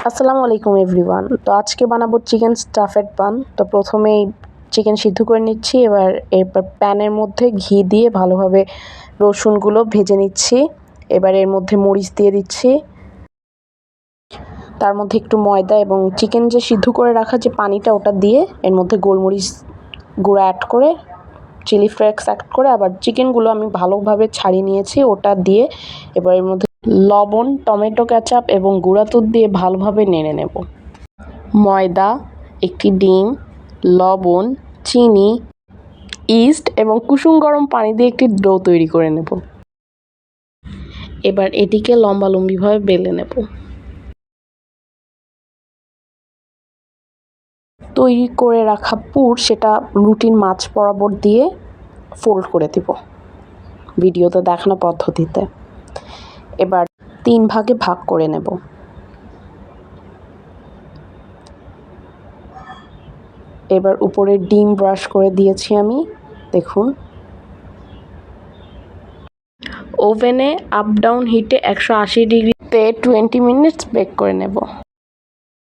আসসালামু আলাইকুম এভরিওয়ান। তো আজকে বানাবো চিকেন স্টাফেড বান। তো প্রথমেই চিকেন সিদ্ধ করে নিচ্ছি। এরপর প্যানের মধ্যে ঘি দিয়ে ভালোভাবে রসুনগুলো ভেজে নিচ্ছি। এবার এর মধ্যে মরিচ দিয়ে দিচ্ছি, তার মধ্যে একটু ময়দা এবং চিকেন যে সিদ্ধ করে রাখা যে পানিটা ওটা দিয়ে এর মধ্যে গোলমরিচ গুঁড়া অ্যাড করে, চিলি ফ্লেক্স অ্যাড করে আবার চিকেনগুলো আমি ভালোভাবে ছাড়িয়ে নিয়েছি ওটা দিয়ে এবার এর মধ্যে লবণ, টমেটো কেচাপ এবং গুঁড়া দুধ দিয়ে ভালোভাবে নেড়ে নেব। ময়দা, একটি ডিম, লবণ, চিনি, ইস্ট এবং কুসুম গরম পানি দিয়ে একটি ডো তৈরি করে নেব। এবার এটিকে লম্বালম্বিভাবে বেলে নেব। তৈরি করে রাখা পুর সেটা রুটির মাঝ বরাবর দিয়ে ফোল্ড করে দেব ভিডিওতে দেখানো পদ্ধতিতে। এবার 3 ভাগে ভাগ করে নেব। এবার উপরে ডিম ব্রাশ করে দিয়েছি আমি, দেখুন। ওভেনে আপ ডাউন হিটে 180 ডিগ্রিতে 20 মিনিটস বেক করে নেব।